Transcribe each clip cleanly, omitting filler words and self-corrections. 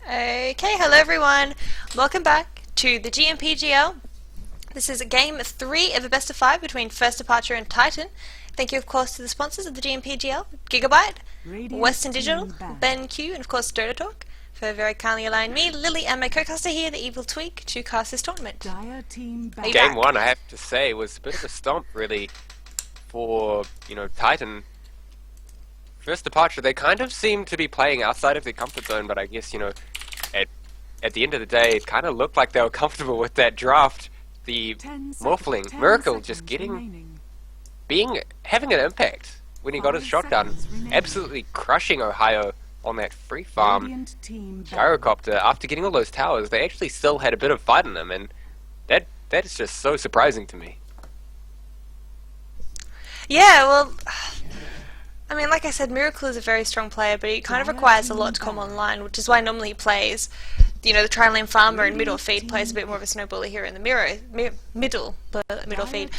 Okay, hello everyone. Welcome back to the GMPGL. This is game 3 of a best of 5 between First Departure and Titan. Thank you of course to the sponsors of the GMPGL, Gigabyte, Western Digital, BenQ, and of course Dota Talk, for very kindly allowing me, Lily, and my co-caster here, the Evil Tweak, to cast this tournament. Game 1, I have to say, was a bit of a stomp really for, Titan. First Departure, they kind of seem to be playing outside of their comfort zone, but I guess, at the end of the day, it kind of looked like they were comfortable with that draft. The Morphling, Miracle, just having an impact when he got his shotgun, absolutely crushing Ohio on that free farm gyrocopter. After getting all those towers, they actually still had a bit of fight in them, and that is just so surprising to me. Yeah, well, I mean, like I said, Miracle is a very strong player, but he kind of requires a lot to come online, which is why normally he plays, the Tri-Lane Farmer and middle feed plays a bit more of a snowballer here in the middle feed.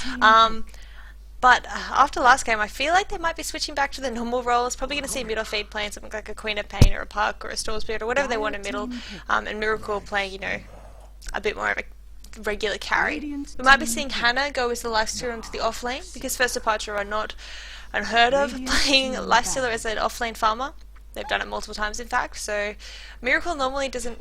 But after last game, I feel like they might be switching back to the normal roles. Probably going to see middle feed playing something like a Queen of Pain or a Puck or a Storm Spirit or whatever they want in middle, and Miracle playing, a bit more of a regular carry. We might be seeing Hannah go as the Lifestealer into the off lane, because First Departure are not unheard of playing Lifestealer as an off lane farmer. They've done it multiple times, in fact. So Miracle normally, don't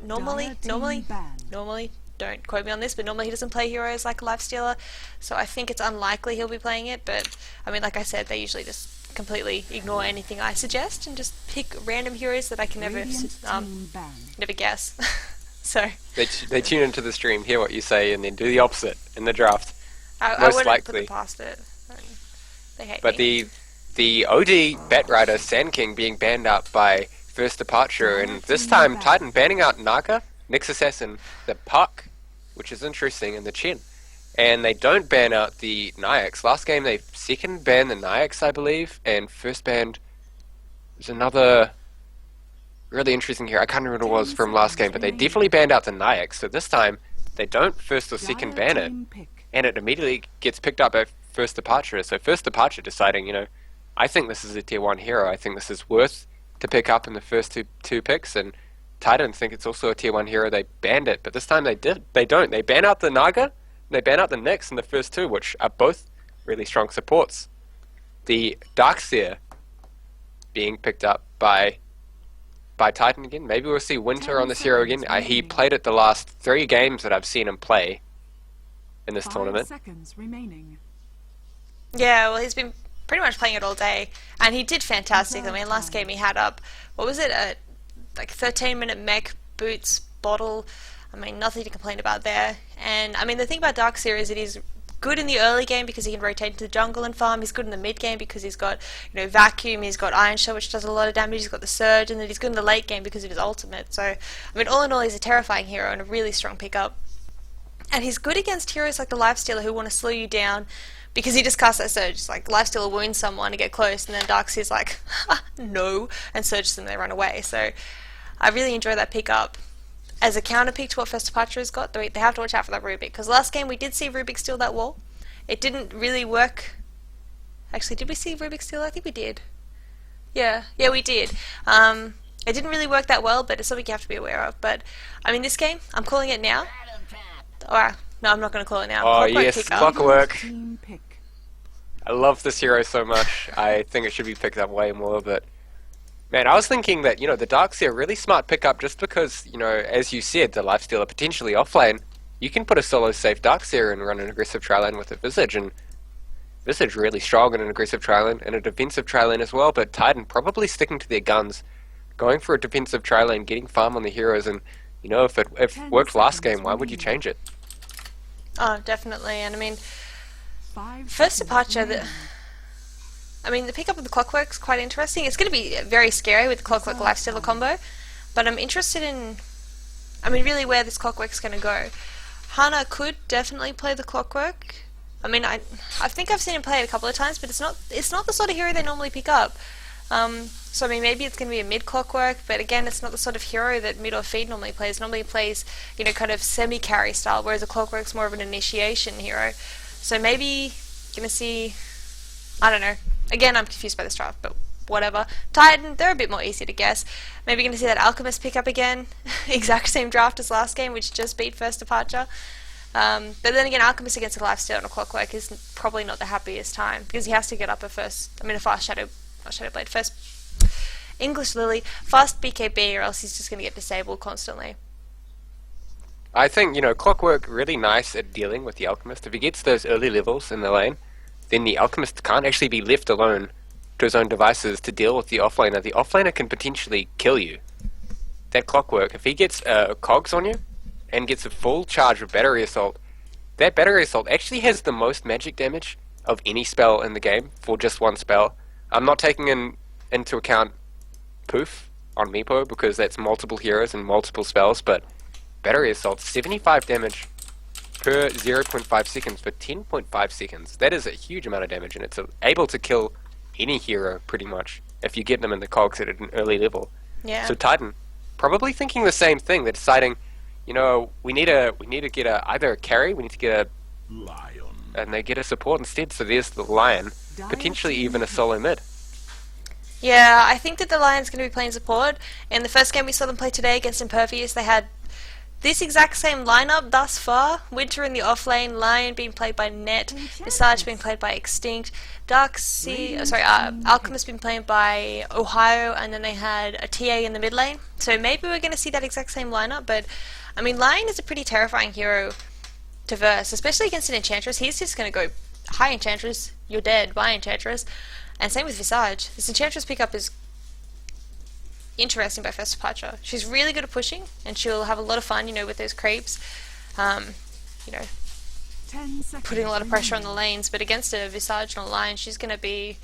quote me on this, but normally he doesn't play heroes like a Lifestealer, so I think it's unlikely he'll be playing it. But I mean, like I said, they usually just completely ignore anything I suggest and just pick random heroes that I can never guess. So they tune into the stream, hear what you say, and then do the opposite in the draft. I wouldn't put it past it. They hate me. The OD Batrider Sand King being banned out by First Departure, and this time Titan banning out Naga, Nyx Assassin, the Puck, which is interesting, and the Chen. And they don't ban out the Nyx. Last game they second banned the Nyx, I believe, and first banned was another really interesting here. I can't remember what it was from last game, but they definitely banned out the Nyx. So this time they don't first or second ban it, and it immediately gets picked up by First Departure. So First Departure deciding, I think this is a tier 1 hero. I think this is worth to pick up in the first two picks, and Titan think it's also a tier 1 hero. They banned it, but this time they don't. They ban out the Naga, and they ban out the Nyx in the first two, which are both really strong supports. The Darkseer being picked up by Titan again. Maybe we'll see Winter on this hero again. He played it the last 3 games that I've seen him play in this tournament. Yeah, well, he's been pretty much playing it all day, and he did fantastic. I mean, last game he had up, what was it, a 13-minute mech, boots, bottle. I mean, nothing to complain about there. And I mean, the thing about Darkseer is that he's good in the early game because he can rotate into the jungle and farm. He's good in the mid game because he's got, Vacuum, he's got Iron Shell, which does a lot of damage, he's got the Surge, and then he's good in the late game because of his ultimate. So, I mean, all in all, he's a terrifying hero and a really strong pickup. And he's good against heroes like the Lifestealer who want to slow you down, because he just casts that Surge. It's like Lifestealer wounds someone to get close, and then Darkseer's like, no, and surges them and they run away. So I really enjoy that pickup. As a counter pick to what First Departure has got, they have to watch out for that Rubik, because last game we did see Rubik steal that wall. It didn't really work. Actually, did we see Rubik steal? I think we did. Yeah, we did. It didn't really work that well, but it's something you have to be aware of. But, I mean, this game, I'm calling it now. Alright. No, I'm not going to call it now. Oh, yes, Clockwork. I love this hero so much. I think it should be picked up way more, but man, I was thinking that, the Darkseer, really smart pickup just because, as you said, the Lifestealer potentially offlane. You can put a solo safe Darkseer and run an aggressive tri-lane with a Visage, and Visage really strong in an aggressive tri-lane and a defensive tri-lane as well, but Titan probably sticking to their guns, going for a defensive tri-lane, getting farm on the heroes, and, if it worked last game, why would you change it? Oh, definitely, and I mean, First Departure, the pickup of the Clockwork's quite interesting. It's going to be very scary with the Clockwork Lifestealer combo, but I'm interested in, really where this Clockwork's going to go. Hana could definitely play the Clockwork. I mean, I think I've seen him play it a couple of times, but it's not the sort of hero they normally pick up. So maybe it's going to be a mid Clockwork, but again, it's not the sort of hero that mid or feed normally plays. Normally plays, kind of semi-carry style, whereas a Clockwork's more of an initiation hero. So maybe going to see, I don't know. Again, I'm confused by this draft, but whatever. Titan, they're a bit more easy to guess. Maybe going to see that Alchemist pick up again. Exact same draft as last game, which just beat First Departure. But then again, Alchemist against a Lifesteal and a Clockwork is probably not the happiest time, because he has to get up a fast Shadowblade, first English Lily, fast BKB, or else he's just going to get disabled constantly. I think, Clockwork really nice at dealing with the Alchemist. If he gets those early levels in the lane, then the Alchemist can't actually be left alone to his own devices to deal with the offlaner. The offlaner can potentially kill you. That Clockwork, if he gets cogs on you, and gets a full charge of Battery Assault, that Battery Assault actually has the most magic damage of any spell in the game for just one spell. I'm not taking into account Poof on Meepo, because that's multiple heroes and multiple spells, but Battery Assault, 75 damage per 0.5 seconds for 10.5 seconds. That is a huge amount of damage, and it's able to kill any hero, pretty much, if you get them in the cogs at an early level. Yeah. So Titan, probably thinking the same thing. They're deciding, we need to get either a carry, we need to get a lion, and they get a support instead. So there's the lion, potentially even a solo mid. Yeah, I think that the Lion's going to be playing support. In the first game we saw them play today against Impervious, they had this exact same lineup thus far. Winter in the offlane, Lion being played by Net, Visage being played by Extinct, Alchemist being played by Ohio, and then they had a TA in the mid lane. So maybe we're going to see that exact same lineup, but I mean, Lion is a pretty terrifying hero to verse, especially against an Enchantress. He's just going to go, hi Enchantress, you're dead, bye Enchantress. And same with Visage. This Enchantress pickup is interesting by First Departure. She's really good at pushing, and she'll have a lot of fun, with those creeps. Putting a lot of pressure on the lanes, but against a Visage and a Lion, she's going to be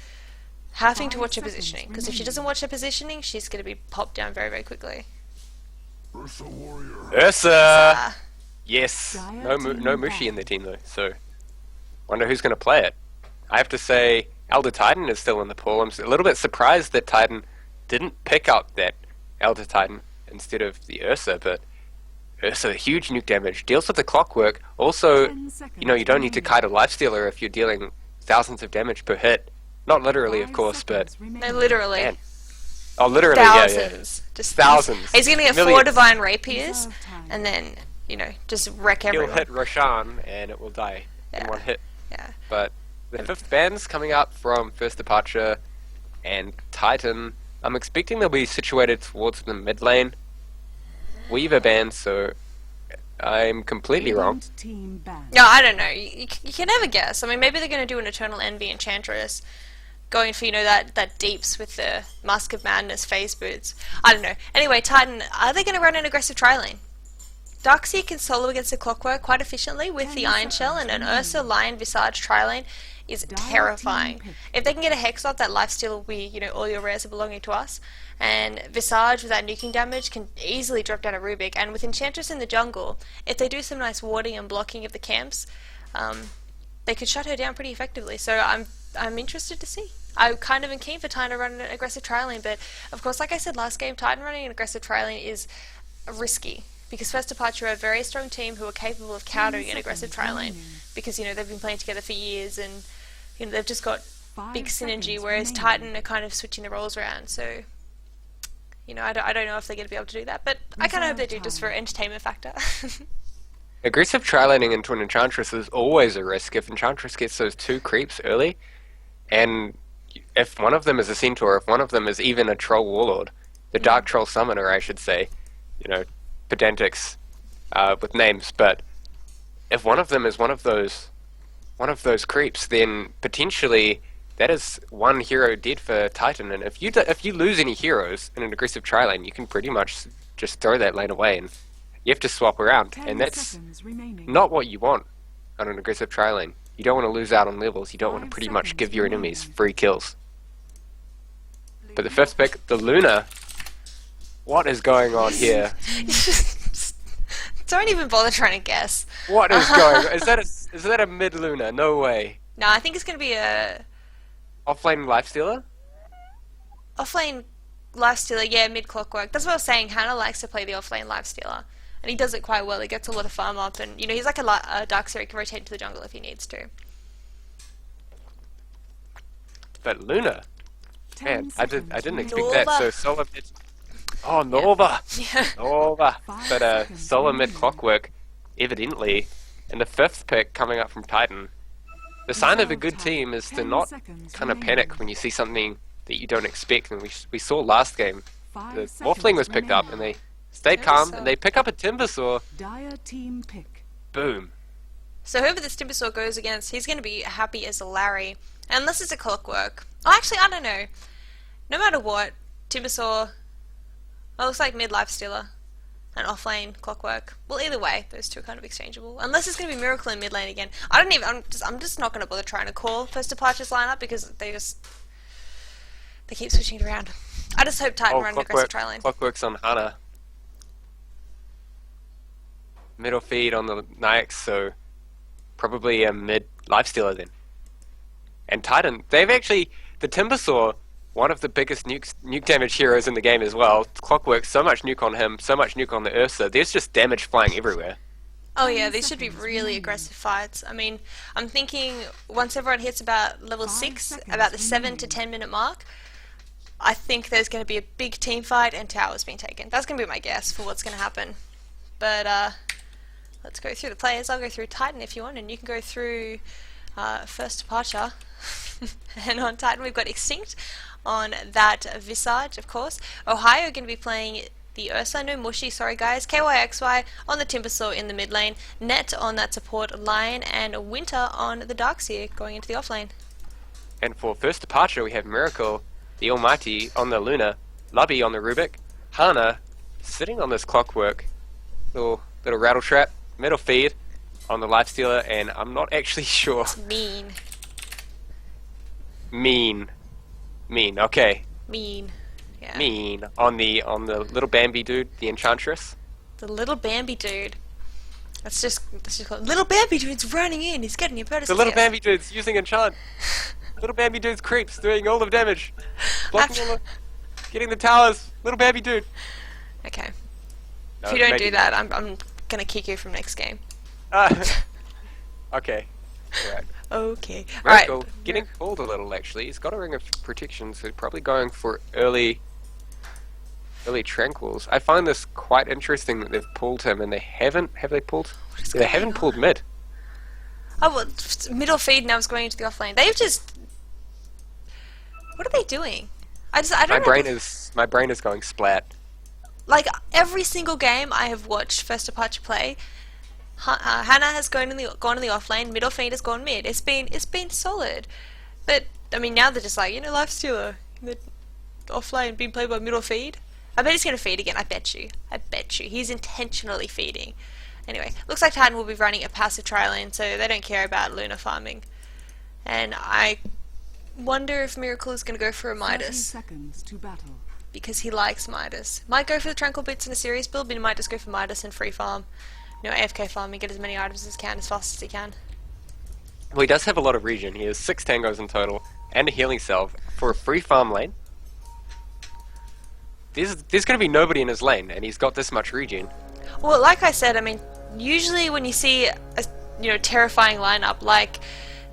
having to watch her positioning, because if she doesn't watch her positioning, she's going to be popped down very, very quickly. Ursa Warrior. Ursa! Yes. No Mushi in the team, though, so wonder who's going to play it. I have to say, Elder Titan is still in the pool. I'm a little bit surprised that Titan didn't pick up that Elder Titan instead of the Ursa, but Ursa, huge nuke damage, deals with the Clockwork. Also, you don't need to kite a Lifestealer if you're dealing thousands of damage per hit. Not literally, of course, but... No, literally. Man. Oh, literally, thousands. Yeah. Just thousands. He's going to get Millions. 4 Divine Rapiers, and then, just wreck everyone. He'll hit Roshan, and it will die in one hit. Yeah. But the 5th band's coming up from First Departure, and Titan, I'm expecting they'll be situated towards the mid lane. Weaver band, so I'm completely wrong. No, I don't know. You can never guess. I mean, maybe they're going to do an Eternal Envy Enchantress, going for, that deeps with the Mask of Madness phase boots. I don't know. Anyway, Titan, are they going to run an aggressive tri-lane? Darkseer can solo against the Clockwork quite efficiently with the Iron Shell, and an Ursa, Lion, Visage tri-lane is terrifying. If they can get a Hex off, that lifesteal will be, all your rares are belonging to us. And Visage with that nuking damage can easily drop down a Rubik. And with Enchantress in the jungle, if they do some nice warding and blocking of the camps, they could shut her down pretty effectively. So I'm interested to see. I kind of am keen for Titan to run an aggressive tri-lane, but of course, like I said last game, Titan running an aggressive tri-lane is risky, because First Departure are a very strong team who are capable of countering an aggressive tri-lane, because they've been playing together for years, and they've just got big synergy, whereas Titan are kind of switching the roles around. So I don't know if they're going to be able to do that, but I kind of hope they do, just for entertainment factor. Aggressive tri-laning into an Enchantress is always a risk if Enchantress gets those 2 creeps early, and if one of them is a Centaur, if one of them is even a Troll Warlord, the Dark Troll Summoner, I should say, pedantics with names, but if one of them is one of those creeps, then potentially that is one hero dead for Titan. And if you lose any heroes in an aggressive tri-lane, you can pretty much just throw that lane away, and you have to swap around, and that's not what you want on an aggressive tri-lane. You don't want to lose out on levels. You don't want to pretty much give your enemies free kills. But the 5th pick, the Luna. What is going on here? Don't even bother trying to guess. What is going on? Is that a mid Luna? No way. No, I think it's going to be a offlane Lifestealer? Offlane Lifestealer, yeah, mid Clockwork. That's what I was saying. Hannah likes to play the offlane Lifestealer, and he does it quite well. He gets a lot of farm up, and he's like a Darkseer. He can rotate into the jungle if he needs to. But Luna, Man, I didn't expect that. Nova. So Solar mid. Oh, Nova! Yeah. Nova! But Solar mid Clockwork, evidently, in the 5th pick coming up from Titan. The sign of a good team is to not kind of panic when you see something that you don't expect. And we saw last game, the Morphling was picked up and they stayed calm and they pick up a Timbersaw. Dire team pick. Boom. So whoever this Timbersaw goes against, he's going to be happy as a Larry. Unless it's a Clockwork. Oh, actually, I don't know. No matter what, Timbersaw... Well, it looks like mid Lifestealer and offlane Clockwork. Well, either way, those two are kind of exchangeable. Unless it's going to be Miracle in mid lane again. I'm just not going to bother trying to call First Departure's lineup because they keep switching it around. I just hope Titan run an aggressive tri lane. Clockwork's on Hana. Middle feed on the Nyx, so probably a mid Lifestealer then. And Titan, they've actually, the Timbersaw, one of the biggest nuke damage heroes in the game as well. Clockwork, so much nuke on him, so much nuke on the Ursa. There's just damage flying everywhere. Oh yeah, these should be really aggressive fights. I mean, I'm thinking once everyone hits about level 6, about the 7 to 10 minute mark, I think there's going to be a big team fight and towers being taken. That's going to be my guess for what's going to happen. But let's go through the players. I'll go through Titan if you want, and you can go through First Departure. And on Titan we've got Extinct on that Visage, of course. Ohio going to be playing the Ursa, no Mushy, sorry guys. KYXY on the Timbersaw in the mid lane. Net on that support line, and Winter on the Darkseer going into the off lane. And for First Departure we have Miracle, the Almighty on the Luna, Lubby on the Rubik, Hana sitting on this Clockwork, little rattle trap, middle feed on the Lifestealer, and I'm not actually sure. It's mean. Mean, okay. Mean. Yeah. Mean on the little Bambi dude, the Enchantress. The little Bambi dude. Let's just call it. Little Bambi dude's running in. He's getting your better. The little Bambi dude's using Enchant. Little Bambi dude's creeps doing all the damage, blocking all the, getting the towers. Little Bambi dude. Okay. No, If you don't maybe do that, I'm gonna kick you from next game. Okay. Alright. Okay. Miracle Alright. getting pulled a little actually. He's got a ring of protection, so probably going for early tranquils. I find this quite interesting that they've pulled him and they haven't. Have they pulled? Yeah, they haven't pulled mid. Oh well, middle feed now is going into the off lane. They've just. What are they doing? I don't know. My brain is going splat. Like every single game I have watched First Departure play, Hannah has gone in the off lane. Middle feed has gone mid. It's been solid, but I mean now they're just like Lifestealer in the off lane being played by middle feed. I bet he's gonna feed again. I bet you. He's intentionally feeding. Anyway, looks like Titan will be running a passive tri lane, so they don't care about Luna farming. And I wonder if Miracle is gonna go for a 30 Midas. seconds to battle. Because he likes Midas. Might go for the Tranquil Bits in a serious build, but he might just go for Midas and free farm. AFK farm and get as many items as he can, as fast as he can. Well, he does have a lot of regen. He has 6 tangos in total and a healing salve for a free farm lane. There's going to be nobody in his lane, and he's got this much regen. Well, like I said, I mean, usually when you see a terrifying lineup like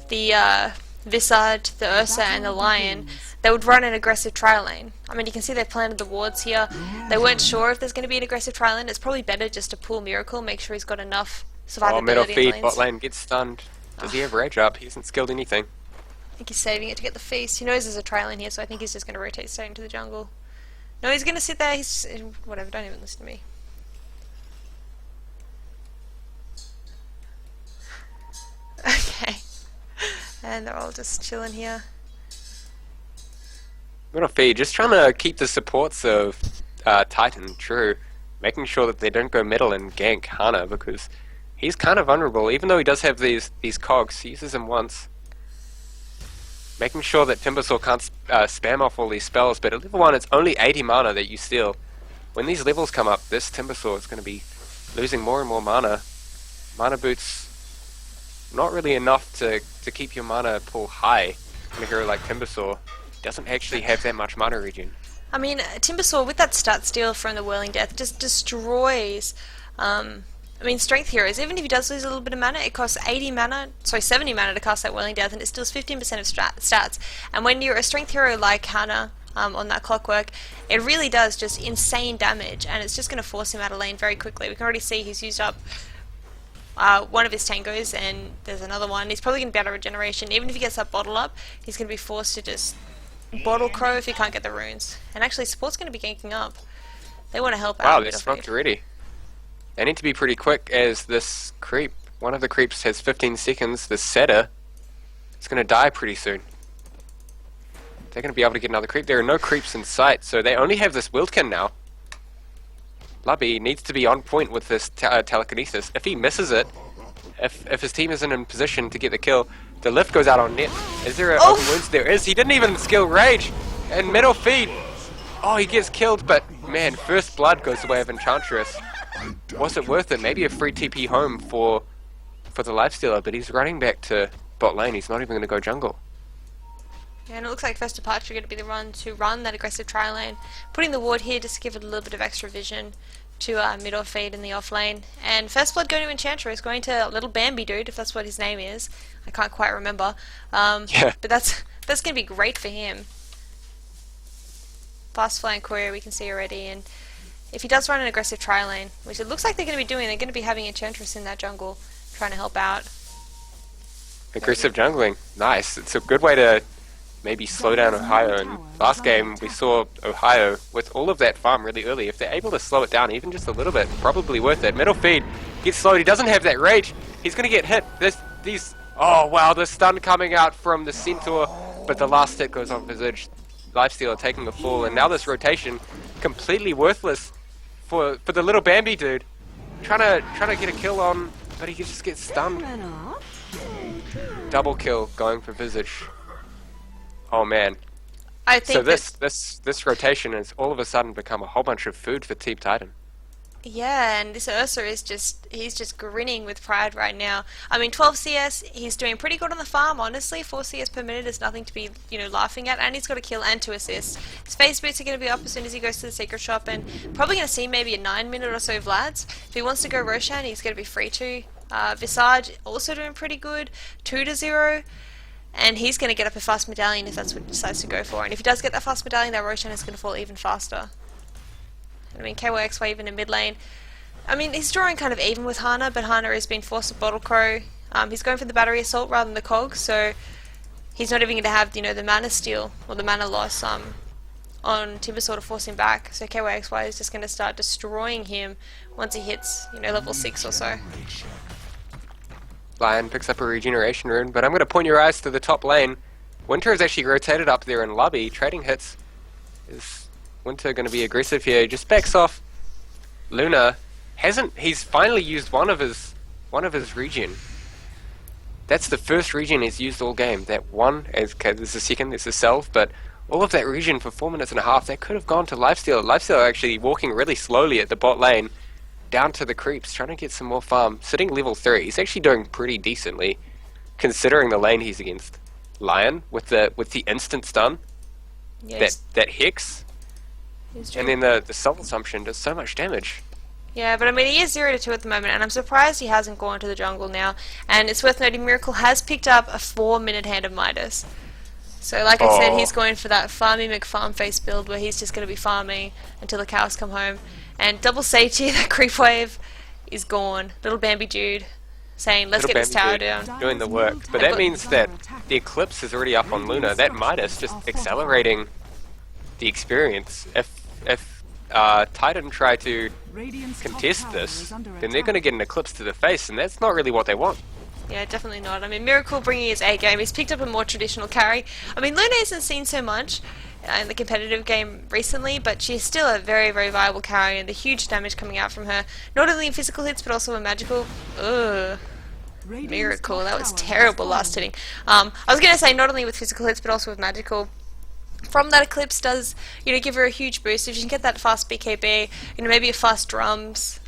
the Visage, the Ursa, and the Lion, they would run an aggressive tri lane. I mean, you can see they've planted the wards here. They weren't sure if there's going to be an aggressive tri lane. It's probably better just to pull Miracle, make sure he's got enough survivability Oh, middle in feed, lanes. bot lane gets stunned. Does he have rage up? He hasn't skilled anything. I think he's saving it to get the feast. He knows there's a tri lane here, so I think he's just going to rotate straight into the jungle. No, he's going to sit there. He's whatever. Don't even listen to me. Okay. And they're all just chilling here. Middle feed, just trying to keep the supports of Titan true, making sure that they don't go middle and gank Hana because he's kind of vulnerable. Even though he does have these cogs, he uses them once. Making sure that Timbersaw can't spam off all these spells, but at level 1 it's only 80 mana that you steal. When these levels come up, this Timbersaw is going to be losing more and more mana. Mana boots not really enough to keep your mana pool high. On a hero like Timbersaw doesn't actually have that much mana regen. I mean, Timbersaw with that stat steal from the Whirling Death just destroys I mean, strength heroes, even if he does lose a little bit of mana, it costs 70 mana to cast that Whirling Death, and it steals 15% of stats. And when you're a strength hero like Hannah on that Clockwork, it really does just insane damage, and it's just going to force him out of lane very quickly. We can already see he's used up one of his tangos, and there's another one. He's probably going to be out of regeneration. Even if he gets that bottle up, he's going to be forced to just bottle crow if he can't get the runes. And actually, support's going to be ganking up. They want to help out. Wow, they're smoked already. They need to be pretty quick as this creep, one of the creeps has 15 seconds, the setter is going to die pretty soon. They're going to be able to get another creep. There are no creeps in sight, so they only have this Wildkin now. Lubby needs to be on point with this telekinesis. If he misses it, if his team isn't in position to get the kill, the lift goes out on net. Is there an open wounds? There is. He didn't even skill rage. And middle feed. Oh, he gets killed, but man, first blood goes the way of Enchantress. Was it worth it? Maybe a free TP home for the lifestealer, but he's running back to bot lane. He's not even going to go jungle. Yeah, and it looks like first departure going to be the run to run that aggressive tri lane. Putting the ward here just to give it a little bit of extra vision to mid or feed in the off lane. And first blood going to Enchantress, going to little Bambi dude, if that's what his name is. I can't quite remember. Yeah. But that's going to be great for him. Fast flying courier we can see already, and if he does run an aggressive tri lane, which it looks like they're going to be doing, they're going to be having Enchantress in that jungle trying to help out. Aggressive jungling. Nice. It's a good way to maybe slow down Ohio. And last game we saw Ohio with all of that farm really early. If they're able to slow it down even just a little bit, probably worth it. Middle feed gets slowed. He doesn't have that rage. He's going to get hit. Oh wow, the stun coming out from the Centaur, but the last hit goes on Visage. Lifestealer taking the fall, and now this rotation completely worthless for the little Bambi dude. Trying to get a kill on, but he just gets stunned. Double kill going for Visage. Oh man. I think so this rotation has all of a sudden become a whole bunch of food for Team Titan. Yeah, and this Ursa is he's just grinning with pride right now. I mean, 12 CS, he's doing pretty good on the farm, honestly. 4 CS per minute is nothing to be, laughing at, and he's got a kill and 2 assists. His phase boots are going to be up as soon as he goes to the secret shop, and probably going to see maybe a 9-minute or so Vlad's. If he wants to go Roshan, he's going to be free to. Visage also doing pretty good, 2-0. And he's going to get up a fast medallion if that's what he decides to go for. And if he does get that fast medallion, that Roshan is going to fall even faster. I mean, KYXY even in mid lane. I mean, he's drawing kind of even with Hana, but Hana has been forced to bottle crow. He's going for the battery assault rather than the cog, so he's not even going to have, the mana steal or the mana loss on Timbersaw to force him back. So KYXY is just going to start destroying him once he hits, level 6 or so. Lion picks up a regeneration rune, but I'm going to point your eyes to the top lane. Winter has actually rotated up there in lobby, trading hits. Is Winter going to be aggressive here? He just backs off. Luna he's finally used one of his regen. That's the first regen he's used all game. That one, okay, there's a second, there's a self, but all of that regen for 4 minutes and a half, that could have gone to Lifesteal. Lifesteal actually walking really slowly at the bot lane, down to the creeps, trying to get some more farm. Sitting level 3, he's actually doing pretty decently, considering the lane he's against. Lion with the instant stun, Yes. that Hex, and then the self-assumption does so much damage. Yeah, but I mean, he is 0-2 at the moment, and I'm surprised he hasn't gone to the jungle now. And it's worth noting, Miracle has picked up a 4-minute Hand of Midas. So like I said, he's going for that farmy McFarm face build where he's just going to be farming until the cows come home. And double safety, that creep wave is gone. Little Bambi dude saying, let's get this tower down. Doing the work. But that means that the Eclipse is already up on Luna. That Midas just accelerating the experience. If Titan try to contest this, then they're going to get an Eclipse to the face, and that's not really what they want. Yeah, definitely not. I mean, Miracle bringing his A game. He's picked up a more traditional carry. I mean, Luna hasn't seen so much in the competitive game recently, but she's still a very, very viable carry, and the huge damage coming out from her, not only in physical hits, but also in magical. Ugh. Miracle, that was terrible last hitting. I was going to say not only with physical hits, but also with magical. From that Eclipse does, give her a huge boost. If she can get that fast BKB, maybe a fast drums,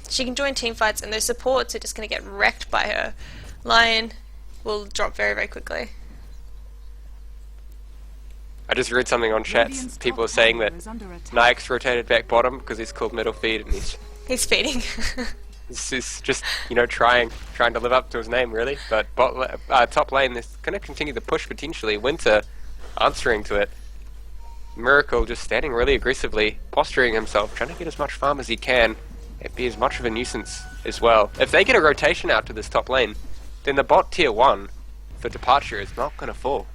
she can join team fights, and those supports are just going to get wrecked by her. Lion will drop very, very quickly. I just read something on chats. People are saying that Nyx rotated back bottom because he's called middle feed and he's feeding. This is just, you know, trying to live up to his name, really. But top lane, they're going to continue the push potentially. Winter answering to it. Miracle just standing really aggressively, posturing himself, trying to get as much farm as he can, and be as much of a nuisance as well. If they get a rotation out to this top lane, then the bot tier 1 for Departure is not going to fall.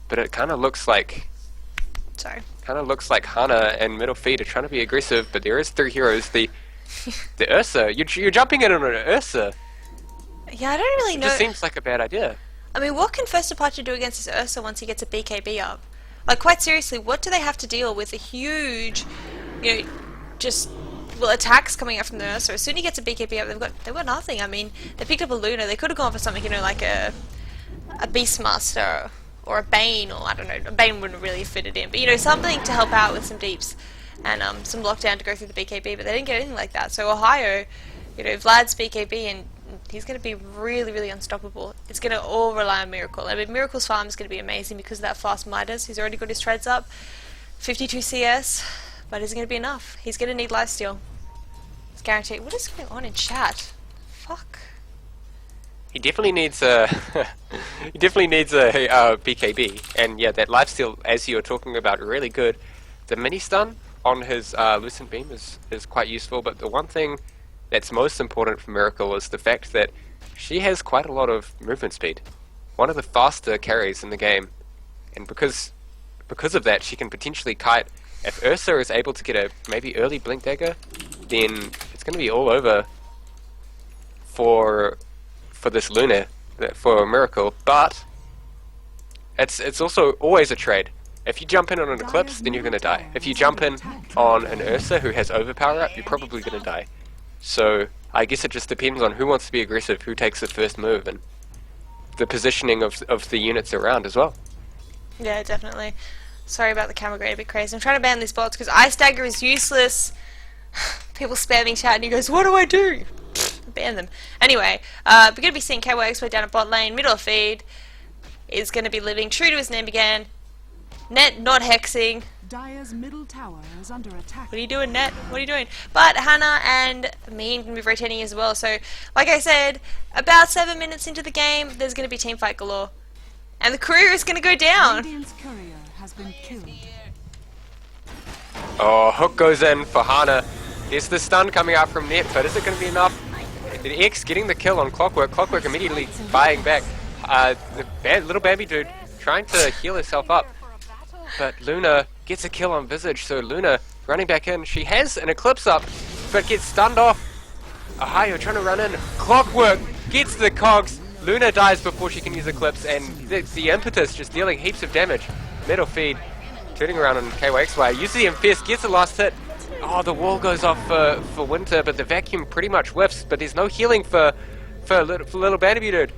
But it kind of looks like... Hana and Middle Feet are trying to be aggressive, but there is 3 heroes. The Ursa, you're jumping in on an Ursa. Yeah, I don't really know. It just seems like a bad idea. I mean, what can First Departure do against this Ursa once he gets a BKB up? Like, quite seriously, what do they have to deal with a huge, you know, attacks coming out from the Ursa? As soon as he gets a BKB up, they've got nothing. I mean, they picked up a Luna. They could have gone for something, you know, like a Beastmaster or a Bane, or I don't know. A Bane wouldn't really fit it in, but you know, something to help out with some deeps and some lockdown to go through the BKB. But they didn't get anything like that. So Ohio, you know, Vlad's BKB and he's going to be really, really unstoppable. It's going to all rely on Miracle. I mean, Miracle's farm is going to be amazing because of that fast Midas. He's already got his treads up. 52 CS, but is it going to be enough? He's going to need lifesteal. It's guaranteed. What is going on in chat? Fuck. He definitely needs a BKB, and yeah, that lifesteal, as you were talking about, really good. The mini stun on his Lucent Beam is quite useful, but the one thing that's most important for Miracle is the fact that she has quite a lot of movement speed. One of the faster carries in the game. And because of that, she can potentially kite. If Ursa is able to get a maybe early Blink Dagger, then it's going to be all over for this Luna, for Miracle. But it's also always a trade. If you jump in on an Eclipse, then you're going to die. If you jump in on an Ursa who has overpower up, you're probably going to die. So I guess it just depends on who wants to be aggressive, who takes the first move, and the positioning of the units around as well. Yeah, definitely. Sorry about the camera grade, a bit crazy. I'm trying to ban these bots because Ice Dagger is useless. People spamming chat and he goes, what do I do? Ban them. Anyway, we're going to be seeing KYX way down at bot lane. Middle feed is going to be living true to his name again. Net not hexing. Dire's middle tower is under attack. What are you doing, Net? What are you doing? But Hannah and me can be rotating as well. So, like I said, about 7 minutes into the game, there's going to be teamfight galore. And the courier is going to go down. Radiant's courier has been killed. Oh, hook goes in for Hana. There's the stun coming out from Net, but is it going to be enough? The X getting the kill on Clockwork. Clockwork immediately buying back. The little baby dude trying to heal herself up. But Luna gets a kill on Visage, so Luna running back in. She has an Eclipse up, but gets stunned off. Ohio trying to run in. Clockwork gets the cogs. Luna dies before she can use Eclipse, and the impetus just dealing heaps of damage. Middle feed, turning around on KYXY. Uses the Infest, gets the last hit. Oh, the wall goes off for Winter, but the vacuum pretty much whiffs, but there's no healing for little Bannaby dude.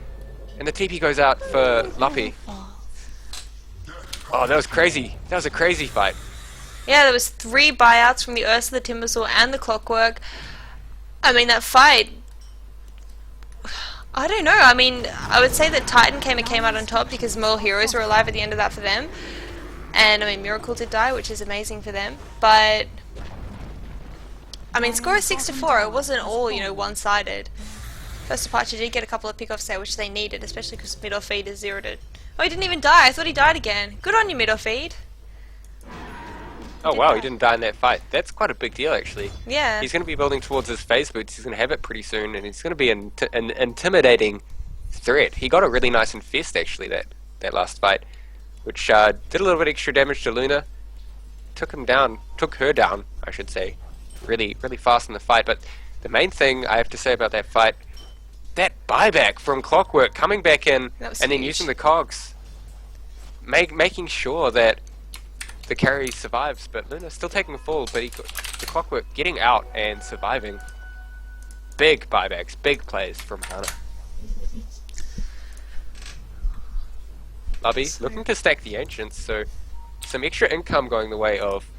And the TP goes out for Luppy. Oh, that was crazy. That was a crazy fight. Yeah, there was 3 buyouts from the Ursa, the Timbersaw, and the Clockwork. I mean, that fight... I don't know. I mean, I would say that Titan came out on top because more heroes were alive at the end of that for them. And, I mean, Miracle did die, which is amazing for them. But... I mean, score is 6-4. It wasn't all, you know, one-sided. First Departure did get a couple of pickoffs there, which they needed, especially because middle feed is 0 to... Oh, he didn't even die. I thought he died again. Good on you, middle feed. Oh wow, he didn't die in that fight. That's quite a big deal, actually. Yeah. He's going to be building towards his phase boots. He's going to have it pretty soon, and he's going to be an intimidating threat. He got a really nice infest, actually, that last fight, which did a little bit extra damage to Luna. Took her down, I should say, really, really fast in the fight. But the main thing I have to say about that fight, that buyback from Clockwork, coming back in and then using the cogs, making sure that the carry survives, but Luna's still taking a fall, but the Clockwork getting out and surviving. Big buybacks, big plays from Hana. Lubby looking to stack the Ancients, so some extra income going the way of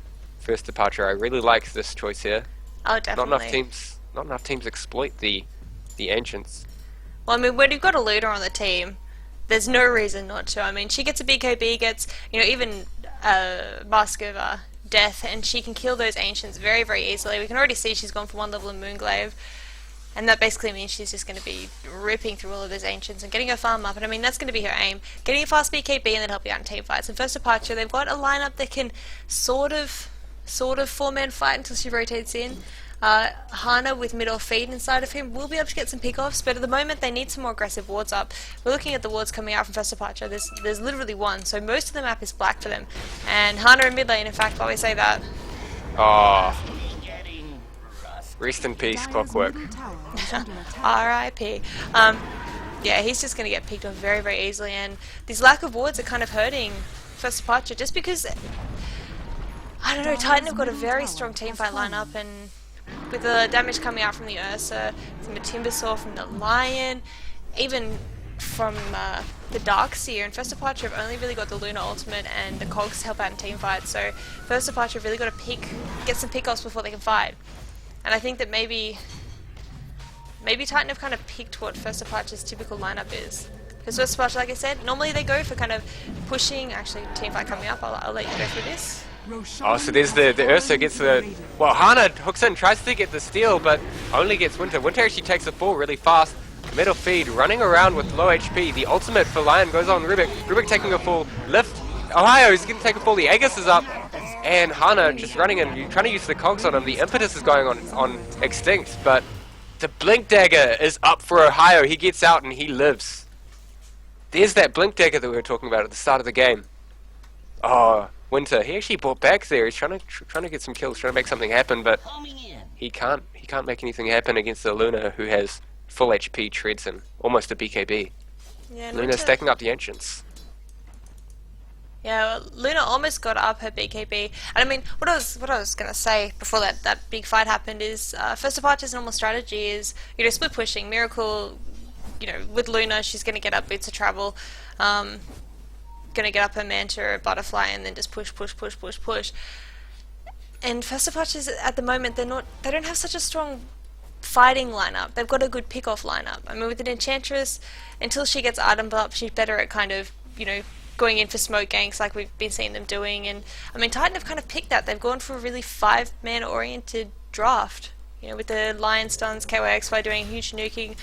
First Departure. I really like this choice here. Oh, definitely. Not enough teams exploit the Ancients. Well, I mean, when you've got a looter on the team, there's no reason not to. I mean, she gets a BKB, gets, you know, even Baskova death, and she can kill those ancients very, very easily. We can already see she's gone for 1 level of Moonglaive, and that basically means she's just going to be ripping through all of those ancients and getting her farm up. And I mean, that's going to be her aim, getting a fast BKB and then help you out in team fights. And first departure, they've got a lineup that can sort of 4-man fight until she rotates in. Hana with mid or feed inside of him will be able to get some pick-offs, but at the moment they need some more aggressive wards up. We're looking at the wards coming out from first departure. There's literally one, so most of the map is black for them. And Hana in mid lane, in fact, while we say that. Oh. Rest in peace, Clockwork. R.I.P. Yeah, he's just going to get picked off very, very easily, and this lack of wards are kind of hurting first departure, just because, I don't know, Titan have got a very strong teamfight lineup, and with the damage coming out from the Ursa, from the Timbersaw, from the Lion, even from the Darkseer, and First Departure have only really got the Luna ultimate and the Cogs to help out in team fights, so First Departure have really got to get some pick-offs before they can fight. And I think that maybe Titan have kind of picked what First Departure's typical lineup is. Because First Departure, like I said, normally they go for kind of pushing, actually team fight coming up, I'll let you go through this. Oh, so there's the Ursa gets the... Well, Hana hooks in, tries to get the steal, but only gets Winter. Winter actually takes the fall really fast. Middle feed, running around with low HP. The ultimate for Lion goes on Rubik. Rubik taking a full lift. Ohio is going to take a fall. The Aegis is up. And Hana just running in, trying to use the cogs on him. The impetus is going on Extinct, but the Blink Dagger is up for Ohio. He gets out and he lives. There's that Blink Dagger that we were talking about at the start of the game. Oh... Winter, he actually bought back there. He's trying to get some kills, trying to make something happen, but he can't make anything happen against the Luna, who has full HP, treads, and almost a BKB. Yeah, Luna stacking up the ancients. Yeah, well, Luna almost got up her BKB. And I mean, what I was gonna say before that big fight happened is First Departure's normal strategy is, you know, split pushing. Miracle, you know, with Luna, she's gonna get up Boots of Travel. Gonna get up her Manta or Butterfly and then just push. And First Departure's at the moment, they don't have such a strong fighting lineup. They've got a good pick-off lineup. I mean, with an Enchantress, until she gets item up, she's better at kind of, you know, going in for smoke ganks like we've been seeing them doing. And I mean, Titan have kind of picked that. They've gone for a really 5-man oriented draft. You know, with the Lion stuns, KYXY doing huge nuking,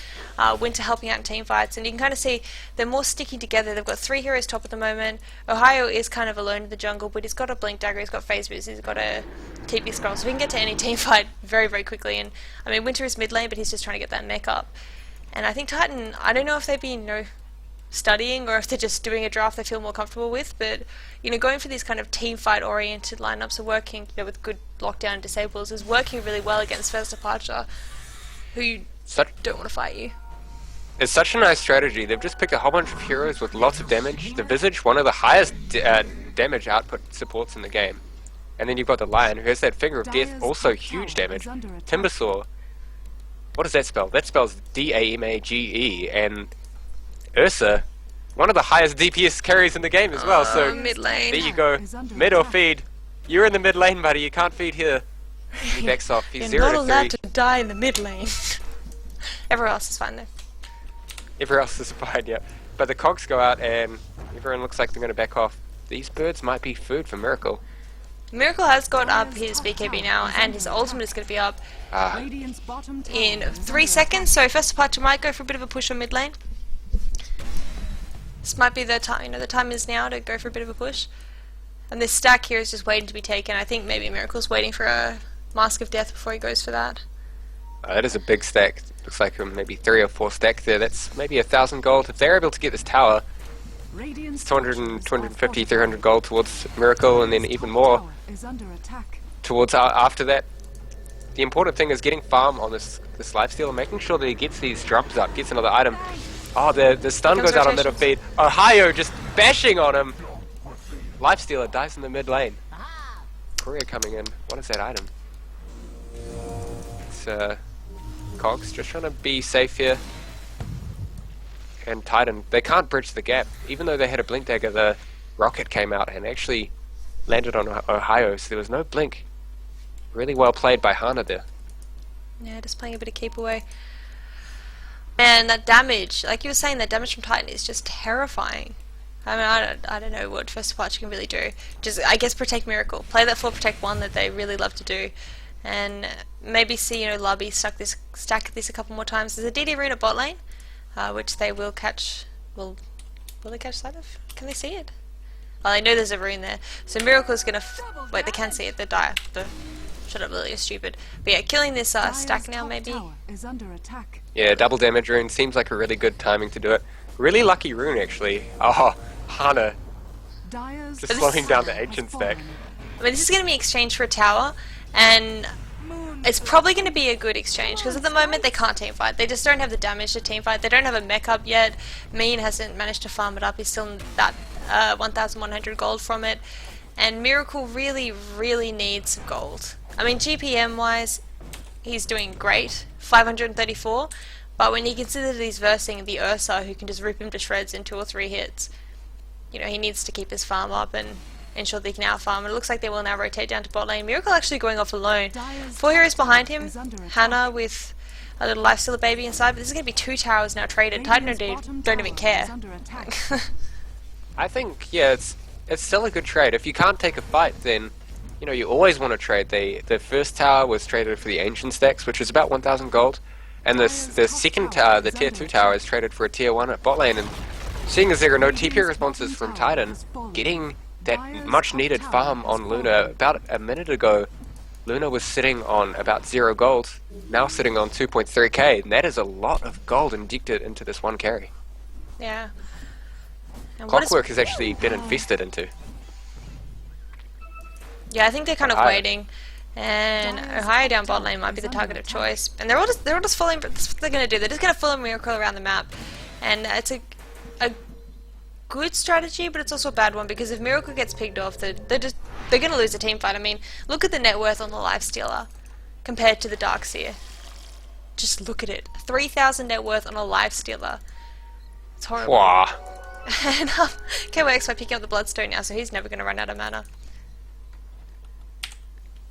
Winter helping out in team fights, and you can kind of see they're more sticking together. They've got 3 heroes top at the moment. Ohio is kind of alone in the jungle, but he's got a Blink Dagger, he's got Phase Boost, he's got a TP Scroll, so he can get to any team fight very, very quickly. And I mean, Winter is mid lane, but he's just trying to get that mech up. And I think Titan, I don't know if they've been, you know, studying or if they're just doing a draft they feel more comfortable with, but you know, going for these kind of team fight oriented lineups are working, you know, with good lockdown disables is working really well against First Departure, who don't want to fight you. It's such a nice strategy. They've just picked a whole bunch of heroes with lots of damage. The Visage, one of the highest damage output supports in the game, and then you've got the Lion, who has that Finger of Death, also huge damage. Timbersaw, what does that spell? That spells D-A-M-A-G-E, and Ursa, one of the highest DPS carries in the game as well, so mid lane. There you go. Mid or feed. You're in the mid lane, buddy, you can't feed here. He backs off. He's You're 0 not to 3. allowed to die in the mid lane. Everyone else is fine though. Everyone else is fine, yeah. But the cogs go out and everyone looks like they're going to back off. These birds might be food for Miracle. Miracle has got up his BKB now, and his ultimate is going to be up in 3 seconds, so First Departure might go for a bit of a push on mid lane. This might be the time, you know, the time is now to go for a bit of a push. And this stack here is just waiting to be taken. I think maybe Miracle's waiting for a Mask of Death before he goes for that. That is a big stack. Looks like maybe 3 or 4 stacks there. That's maybe 1,000 gold. If they're able to get this tower, it's 250, 300 gold towards Miracle, and then even more towards after that. The important thing is getting farm on this lifesteal and making sure that he gets these drops up, gets another item. Oh, the stun goes out on middle feed. Ohio just bashing on him. Lifestealer dies in the mid lane. Courier coming in. What is that item? It's Cogs just trying to be safe here. And Titan, they can't bridge the gap. Even though they had a Blink Dagger, the rocket came out and actually landed on Ohio, so there was no blink. Really well played by Hana there. Yeah, just playing a bit of keep away. Man, that damage, like you were saying, that damage from Titan is just terrifying. I mean, I don't know what First Departure can really do. Just, I guess, protect Miracle. Play that 4 protect 1 that they really love to do. And maybe see, you know, Lobby stack this a couple more times. There's a DD rune at bot lane, which they will catch. Will they catch sight of? Can they see it? Well, they know there's a rune there. So Miracle's gonna wait. They can see it. They die. Shut up, Lily. You're stupid. But yeah, killing this stack now maybe. Is under attack. Yeah, double damage rune seems like a really good timing to do it. Really lucky rune actually. Oh, Hana Dyer's just slowing down the ancient stack. I mean, this is going to be exchanged for a tower, and it's probably going to be a good exchange, because at the moment they can't teamfight. They just don't have the damage to teamfight. They don't have a mech up yet. Mean hasn't managed to farm it up. He's still in that 1,100 gold from it. And Miracle really, really needs gold. I mean, GPM wise, he's doing great. 534. But when you consider that he's versing the Ursa, who can just rip him to shreds in 2 or 3 hits, you know, he needs to keep his farm up and ensure that he can out-farm. It looks like they will now rotate down to bot lane. Miracle actually going off alone. 4 heroes behind him. Hannah with a little lifestealer baby inside, but this is going to be 2 towers now traded. Titan don't even care. I think, yeah, it's still a good trade. If you can't take a fight, then, you know, you always want to trade. The first tower was traded for the ancient stacks, which was about 1,000 gold. And the second tower, the tier 2 tower, is traded for a tier 1 at bot lane. And seeing as there are no TP responses from Titan, getting that much needed farm on Luna about a minute ago, Luna was sitting on about 0 gold, now sitting on 2.3k, and that is a lot of gold injected into this one carry. Yeah. And Clockwork has actually been invested into. Yeah, I think they're kind of waiting. And Ohio down bot lane might be the target of choice. And they're all just following, that's what they're going to do. They're just going to follow Miracle around the map. And it's a good strategy, but it's also a bad one, because if Miracle gets picked off, they're going to lose a team fight. I mean, look at the net worth on the Lifestealer compared to the Darkseer. Just look at it. 3,000 net worth on a Lifestealer. It's horrible. Wow. And KYX by picking up the Bloodstone now, so he's never going to run out of mana.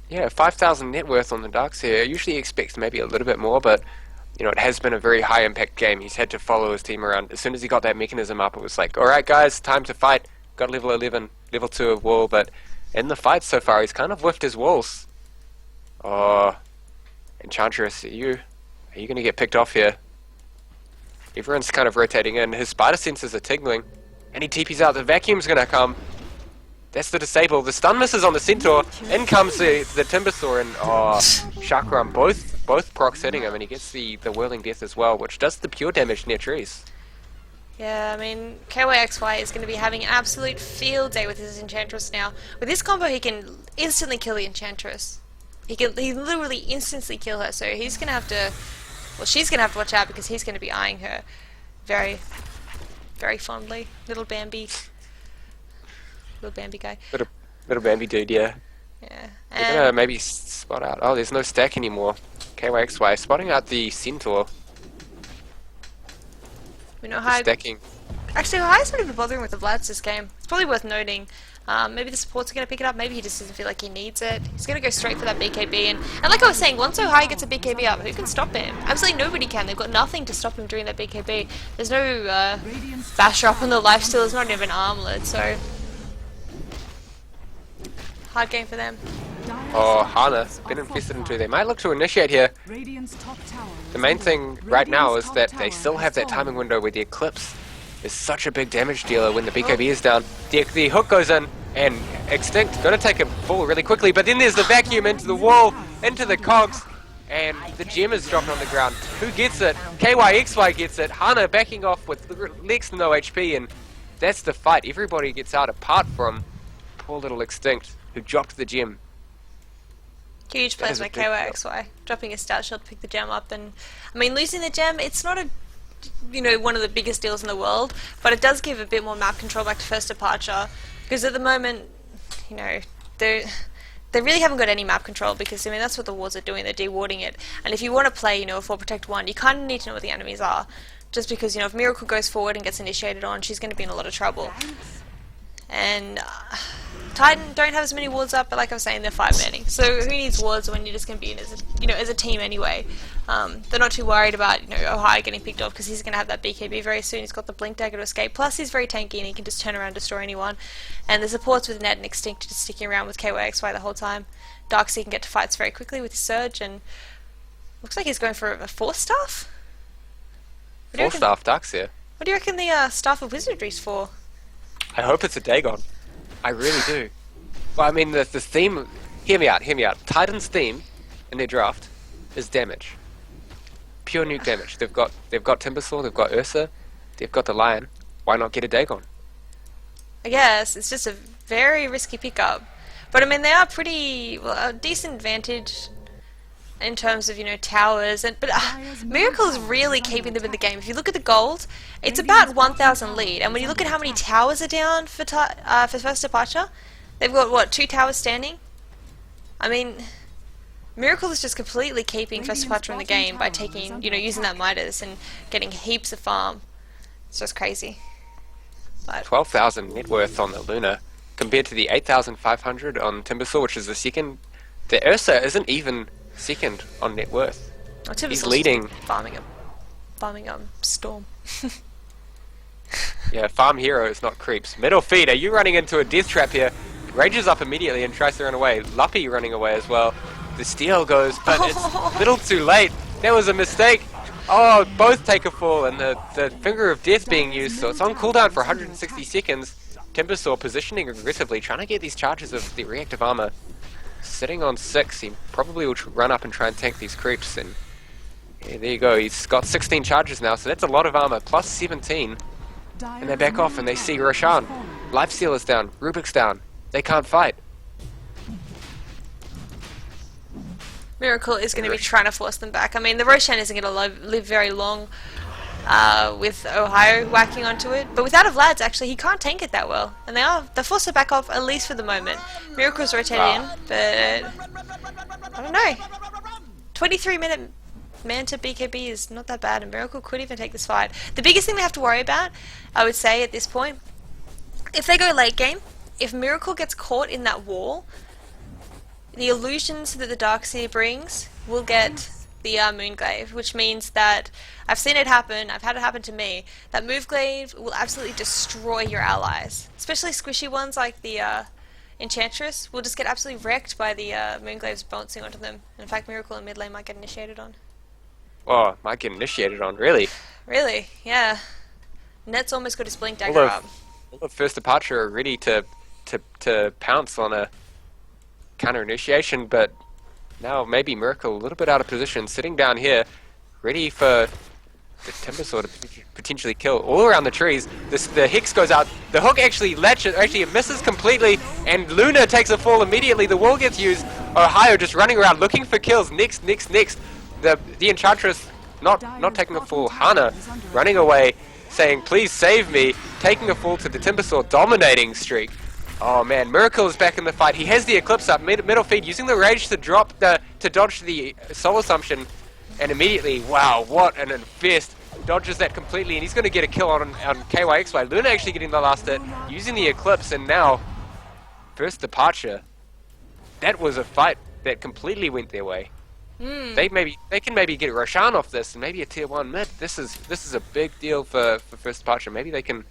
Yeah, 5,000 net worth on the Darkseer. I usually expect maybe a little bit more, but you know, it has been a very high impact game. He's had to follow his team around. As soon as he got that mechanism up, it was like, alright guys, time to fight. Got level 11, level 2 of wall, but in the fight so far, he's kind of whiffed his walls. Oh, Enchantress, are you going to get picked off here? Everyone's kind of rotating in. His spider senses are tingling, and he TP's out. The vacuum's going to come. That's the disable. The stun misses on the Centaur. In comes the Timbersaw, and oh, Chakram. Both procs hitting him, and he gets the Whirling Death as well, which does the pure damage near trees. Yeah, I mean, KYXY is going to be having an absolute field day with his Enchantress now. With this combo, he can instantly kill the Enchantress. He literally instantly kill her, so he's going to have to... Well, she's going to have to watch out, because he's going to be eyeing her very, very fondly. Little Bambi. Little Bambi guy. Little Bambi dude, yeah. Yeah. They're gonna maybe spot out. Oh, there's no stack anymore. KYXY spotting out the Centaur. We know how... Stacking. Actually, Ohio's not even bothering with the Vlads this game. It's probably worth noting. Maybe the support's going to pick it up. Maybe he just doesn't feel like he needs it. He's going to go straight for that BKB. And like I was saying, once Ohio gets a BKB up, who can stop him? Absolutely nobody can. They've got nothing to stop him during that BKB. There's no basher up on the lifesteal. There's not even armlet, so... Hard game for them. Oh, Hana, been infested into. They might look to initiate here. The main thing right now is that they still have that timing window where the Eclipse is such a big damage dealer when the BKB is down. The hook goes in, and Extinct gonna take a fall really quickly, but then there's the vacuum into the wall, into the cogs, and the gem is dropped on the ground. Who gets it? KYXY gets it. Hana backing off with next to no HP, and that's the fight. Everybody gets out apart from poor little Extinct, who dropped the gem. Huge plays by KYXY, dropping his stat shield to pick the gem up, and I mean, losing the gem, it's not one of the biggest deals in the world, but it does give a bit more map control back to First Departure, because at the moment, you know, they really haven't got any map control, because I mean that's what the wards are doing, they're dewarding it, and if you want to play, you know, a 4 Protect 1, you kind of need to know what the enemies are, just because, you know, if Miracle goes forward and gets initiated on, she's going to be in a lot of trouble, and Titan don't have as many wards up, but like I was saying, they're 5-manning. So who needs wards when you're just going to be in as a team anyway? They're not too worried about Ohio getting picked off because he's going to have that BKB very soon. He's got the blink dagger to escape. Plus he's very tanky and he can just turn around and destroy anyone. And the supports with Ned and Extinct just sticking around with KYXY the whole time. Darkseid can get to fights very quickly with his Surge, and looks like he's going for a Force Staff. Force Staff, Darkseid. What do you reckon the Staff of Wizardry's for? I hope it's a Dagon. I really do. Well, I mean, the theme... Hear me out. Titan's theme in their draft is damage. Pure nuke damage. They've got Timbersaw, they've got Ursa, they've got the Lion. Why not get a Dagon? I guess it's just a very risky pickup. But I mean, they are pretty... well, a decent advantage in terms of, towers, but Miracle is really keeping them in the game. If you look at the gold, it's about 1,000 lead, and when you look at how many towers are down for first departure, they've got, what, 2 towers standing? I mean, Miracle is just completely keeping first departure in the game by taking, using that Midas and getting heaps of farm. It's just crazy. But 12,000 net worth on the Luna, compared to the 8,500 on Timbersaw, which is the second. The Ursa isn't even second on net worth. He's leading. Farming Storm. Yeah, farm heroes, not creeps. Middle feed, are you running into a death trap here? Rages up immediately and tries to run away. Luppy running away as well. The steal goes, but it's a little too late. That was a mistake. Oh, both take a fall, and the Finger of Death being used, so it's on cooldown for 160 seconds. Timbersaw positioning aggressively, trying to get these charges of the reactive armor. Sitting on 6, he probably will run up and try and tank these creeps, and yeah, there you go, he's got 16 charges now, so that's a lot of armor, plus 17, and they back off and they see Roshan. Lifestealer's down, Rubik's down, they can't fight. Miracle is going to be trying to force them back. I mean, the Roshan isn't going to live very long with Ohio whacking onto it, but without a Vlad's, actually, he can't tank it that well, and they're forced to back off, at least for the moment. Miracle's rotated in, but I don't know. 23-minute Manta BKB is not that bad, and Miracle could even take this fight. The biggest thing they have to worry about, I would say, at this point, if they go late game, if Miracle gets caught in that wall, the illusions that the Darkseer brings will get the Moonglaive, which means that I've seen it happen, I've had it happen to me, that Moonglaive will absolutely destroy your allies. Especially squishy ones like the Enchantress will just get absolutely wrecked by the Moonglaives bouncing onto them. In fact, Miracle in mid lane might get initiated on. Oh, might get initiated on, really? Really, yeah. Net's almost got his blink dagger up. All of first departure are ready to pounce on a counter initiation, but now maybe Miracle a little bit out of position, sitting down here, ready for the Timbersaw to potentially kill all around the trees. The Hex goes out, the hook actually it misses completely, and Luna takes a fall immediately. The wall gets used. Ohio just running around looking for kills. Next. The Enchantress not taking a fall. Hana running away, saying please save me, taking a fall to the Timbersaw, dominating streak. Oh man, Miracle is back in the fight. He has the Eclipse up, middle feed, using the rage to dodge the Soul Assumption, and immediately, wow, what an infest. Dodges that completely, and he's going to get a kill on KYXY. Luna actually getting the last hit, using the Eclipse, and now, first departure. That was a fight that completely went their way. They can maybe get Roshan off this, and maybe a tier 1 mid. This is a big deal for first departure. Maybe they can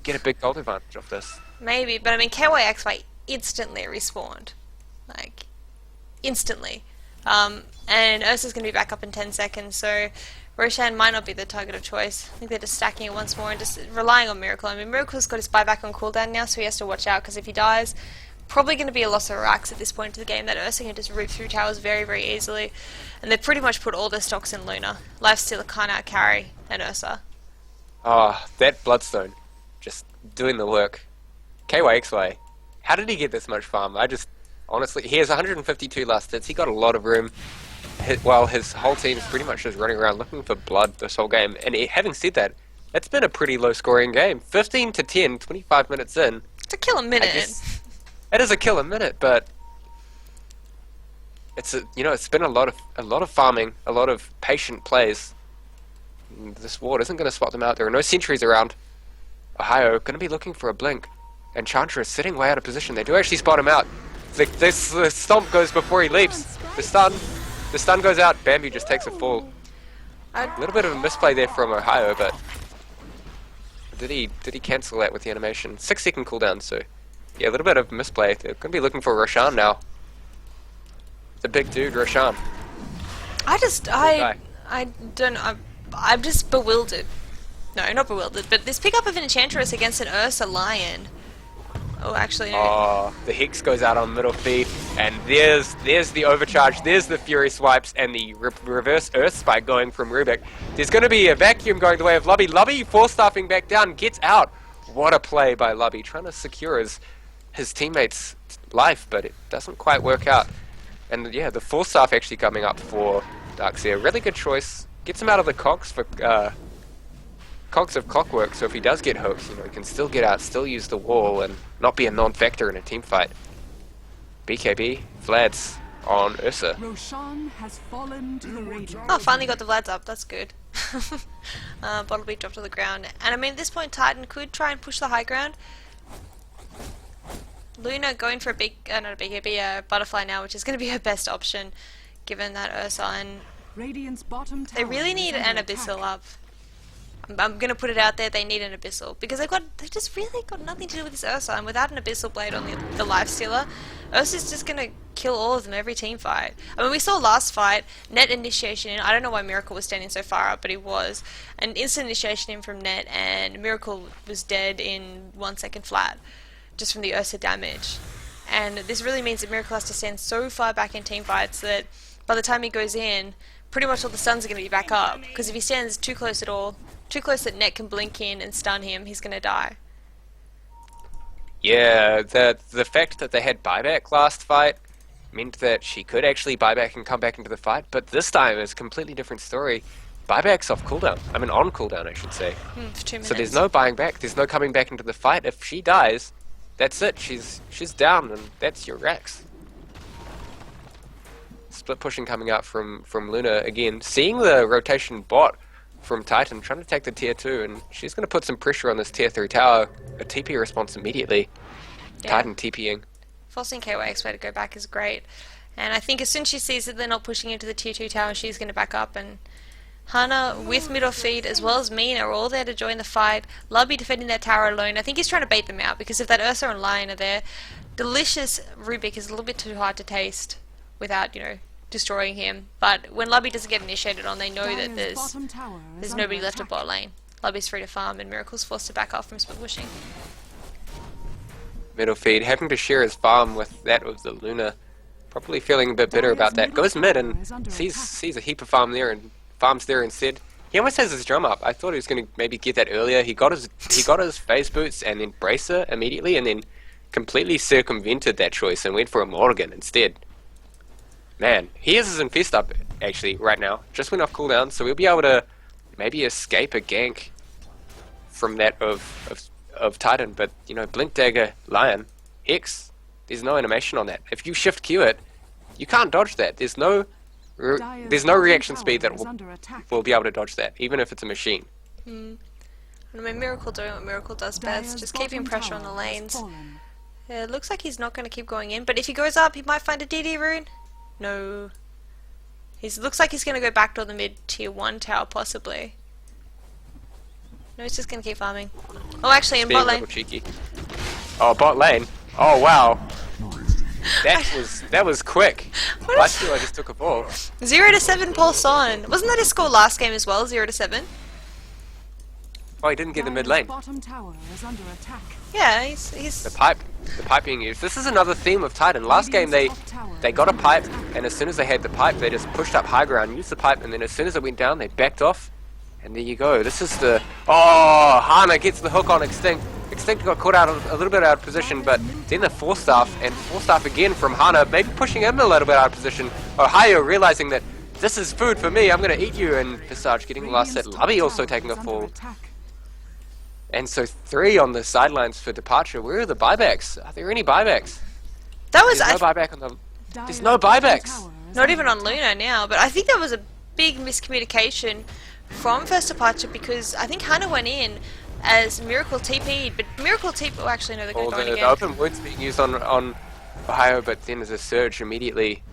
get a big gold advantage off this. Maybe, but I mean, KYXY instantly respawned. Like, instantly. And Ursa's going to be back up in 10 seconds, so Roshan might not be the target of choice. I think they're just stacking it once more and just relying on Miracle. I mean, Miracle's got his buyback on cooldown now, so he has to watch out, because if he dies, probably going to be a loss of racks at this point of the game. That Ursa can just root through towers very, very easily. And they've pretty much put all their stocks in Luna. Lifestealer can't out-carry an Ursa. Oh, that Bloodstone. Just doing the work. KYXY. How did he get this much farm? Honestly, he has 152 last hits. He got a lot of room. While his whole team's pretty much just running around looking for blood this whole game. And having said that, it's been a pretty low scoring game. 15 to 10, 25 minutes in. It's a kill a minute. It is a kill a minute, but it's been a lot of farming, a lot of patient plays. This ward isn't going to swap them out. There are no sentries around. Ohio going to be looking for a blink. Enchantress sitting way out of position. They do actually spot him out. The stomp goes before he leaps. The stun goes out. Bambi just takes a fall. A little bit of a misplay there from Ohio, but did he cancel that with the animation? 6-second cooldown, so yeah, a little bit of misplay. They're going to be looking for Roshan now. The big dude, Roshan. I don't know. I'm just bewildered. No, not bewildered, but this pickup of an Enchantress against an Ursa Lion. Oh, actually, no. Oh, the Hex goes out on middle feed, and there's the overcharge, there's the Fury Swipes, and the reverse Earth Spike going from Rubik. There's going to be a vacuum going the way of Lubby. Lubby, force-staffing back down, gets out. What a play by Lubby, trying to secure his teammate's life, but it doesn't quite work out. And yeah, the force-staff actually coming up for Darkseer. Really good choice. Gets him out of the cogs for cogs of clockwork, so if he does get hooked, you know, he can still get out, still use the wall, and not be a non-factor in a team fight. BKB, Vlad's on Ursa. Roshan has fallen to the Radiant. Oh, finally got the Vlads up. That's good. Bottle beat dropped to the ground. And I mean, at this point, Titan could try and push the high ground. Luna going for a not a BKB, a butterfly now, which is going to be her best option, given that Ursa and Radiant's bottom tower they really need is an under Abyssal attack. up. I'm gonna put it out there, they need an Abyssal. Because they've just really got nothing to do with this Ursa, and without an Abyssal Blade on the Lifestealer, Ursa's just gonna kill all of them every team fight. I mean, we saw last fight, net initiation in, I don't know why Miracle was standing so far up, but he was. An instant initiation in from net, and Miracle was dead in 1 second flat, just from the Ursa damage. And this really means that Miracle has to stand so far back in team fights that by the time he goes in, pretty much all the stuns are going to be back up. Because if he stands too close at all, too close that Net can blink in and stun him, he's going to die. Yeah, the fact that they had buyback last fight meant that she could actually buy back and come back into the fight, but this time it's a completely different story. Buyback's off cooldown. I mean on cooldown, I should say. For 2 minutes. So there's no buying back, there's no coming back into the fight. If she dies, that's it. She's down, and that's your Rex. Split pushing coming out from Luna again. Seeing the rotation bot from Titan, trying to take the tier 2, and she's going to put some pressure on this tier 3 tower. A TP response immediately. Yeah. Titan TPing. Forcing KYX way to go back is great. And I think as soon as she sees that they're not pushing into the tier 2 tower, she's going to back up. And Hana with middle feed as well as Mean are all there to join the fight. Lubby defending that tower alone. I think he's trying to bait them out, because if that Ursa and Lion are there, delicious Rubik is a little bit too hard to taste without, you know, destroying him. But when Lubby doesn't get initiated on, they know that Dire's bottom tower is there's under nobody left at attack. bot lane. Lubby's free to farm, and Miracle's forced to back off from split pushing. Middle feed, having to share his farm with that of the Luna. Probably feeling a bit bitter about that. Goes mid and sees a heap of farm there and farms there instead. He almost has his drum up. I thought he was going to maybe get that earlier. He got his phase boots and then bracer immediately, and then completely circumvented that choice and went for a Morrigan instead. Man, he has his Infest up actually right now. Just went off cooldown, so we'll be able to maybe escape a gank from that of Titan. But you know, Blink Dagger, Lion, Hex, there's no animation on that. If you shift Q it, you can't dodge that. There's no reaction speed that will be able to dodge that, even if it's a machine. I mean, Miracle doing what Miracle does best, just keeping pressure on the lanes. It looks like he's not going to keep going in, but if he goes up, he might find a DD rune. No. Looks like he's going to go back to the mid tier 1 tower, possibly. No, he's just going to keep farming. Oh, actually, in Being bot a lane. little cheeky. Oh, bot lane. Oh wow. That was quick. I feel I just took a ball. 0-7 Pulse on. Wasn't that his score last game as well, 0-7? Oh, he didn't get the mid lane. Bottom tower is under attack. Yeah, he's The pipe being used. This is another theme of Titan. Last game they got a pipe, and as soon as they had the pipe, they just pushed up high ground, used the pipe, and then as soon as it went down, they backed off. And there you go. This is the... Oh, Hana gets the hook on Extinct. Extinct got caught out a little bit out of position, but then the Force Staff again from Hana, maybe pushing him a little bit out of position. Ohio realizing that this is food for me, I'm going to eat you, and Visage getting the last set. Lubby also taking a fall. And so 3 on the sidelines for departure. Where are the buybacks? Are there any buybacks? that was There's no buyback on the... There's no buybacks. not even on Luna now, but I think that was a big miscommunication from First Departure, because I think Hannah went in as Miracle TP'd, but Miracle TP. Oh, actually, no, they're going All to go in the again. open wood's being used on Ohio, but then there's a surge immediately.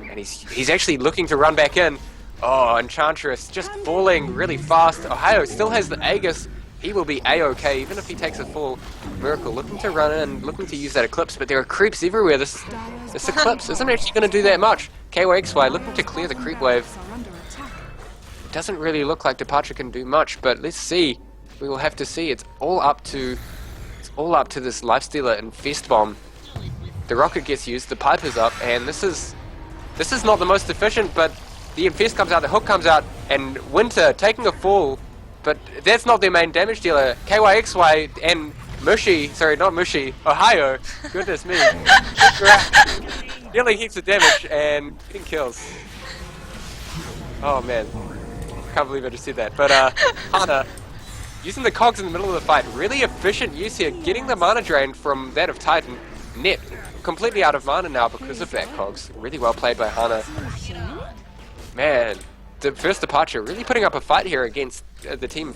And he's actually looking to run back in. Oh, Enchantress just falling really fast. Ohio still has the Aegis. He will be A-okay even if he takes a fall. Miracle looking to run in, looking to use that Eclipse, but there are creeps everywhere. This Eclipse isn't actually going to do that much. KYXY looking to clear the creep wave. Are under attack. Doesn't really look like Departure can do much, but let's see. We will have to see. It's all up to this Lifestealer and Fist Bomb. The rocket gets used, the pipe is up, and this is not the most efficient, but the Infest comes out, the hook comes out, and Winter taking a fall, but that's not their main damage dealer. KYXY and Ohio, goodness me, dealing heaps of damage and getting kills. Oh man, can't believe I just said that. But Hana, using the cogs in the middle of the fight, really efficient use here, getting the mana drain from that of Titan. Net completely out of mana now because of that cogs. Really well played by Hana. Man, the first Departure really putting up a fight here against the team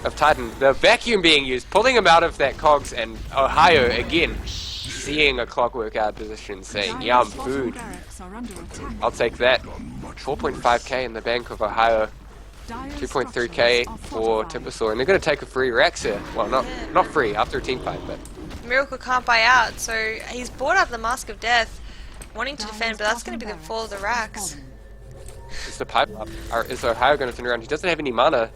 of Titan. The vacuum being used, pulling him out of that cogs, and Ohio again seeing a clockwork out position, saying, "Yum, food. Barracks are under attack. I'll take that." 4.5k in the bank of Ohio, 2.3k for Timbersaw, and they're going to take a free Rax here. Well, not free after a team fight, but Miracle can't buy out, so he's bought up the Mask of Death, wanting to defend, but that's going to be the fall of the Rax. is the pipe up? Or is Ohio going to turn around? He doesn't have any mana,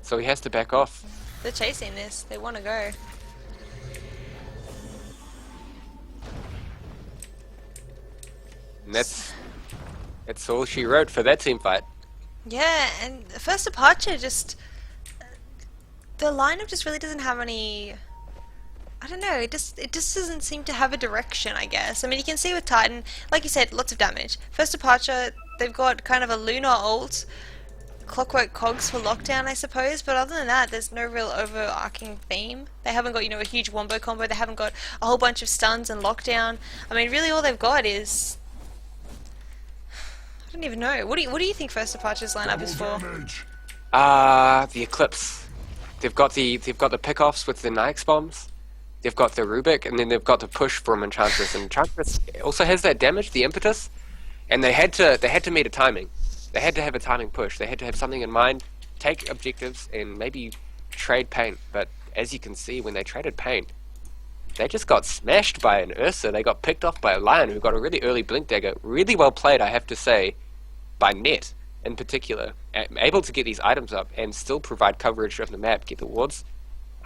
so he has to back off. They're chasing this. They want to go. And that's all she wrote for that team fight. Yeah, and the first Departure just... The lineup just really doesn't have any... I don't know, it just doesn't seem to have a direction, I guess. I mean, you can see with Titan, like you said, lots of damage. First Departure, they've got kind of a Lunar ult, Clockwork Cogs for lockdown, I suppose, but other than that, there's no real overarching theme. They haven't got, a huge wombo combo, they haven't got a whole bunch of stuns and lockdown. I mean, really all they've got is... I don't even know. What do you think First Departure's lineup is for? The Eclipse. They've got the pickoffs with the Nyx bombs. They've got the Rubik, and then they've got the push from Enchantress. And Enchantress also has that damage, the impetus, and they had to meet a timing. They had to have a timing push. They had to have something in mind, take objectives, and maybe trade paint. But as you can see, when they traded paint, they just got smashed by an Ursa. They got picked off by a Lion who got a really early Blink Dagger. Really well played, I have to say, by Net in particular. Able to get these items up and still provide coverage of the map. Get the wards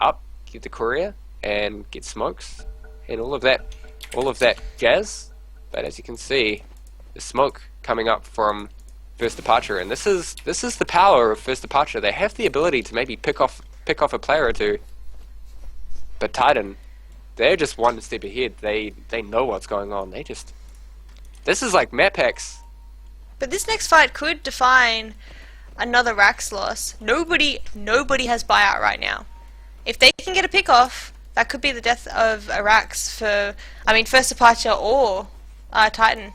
up, get the courier, and get smokes, and all of that jazz. But as you can see, the smoke coming up from First Departure, and this is the power of First Departure. They have the ability to maybe pick off a player or two. But Titan, they're just one step ahead. They know what's going on. This is like map hacks. But this next fight could define another Rax loss. Nobody has buyout right now. If they can get a pick off, that could be the death of a Rax for, First Departure or Titan.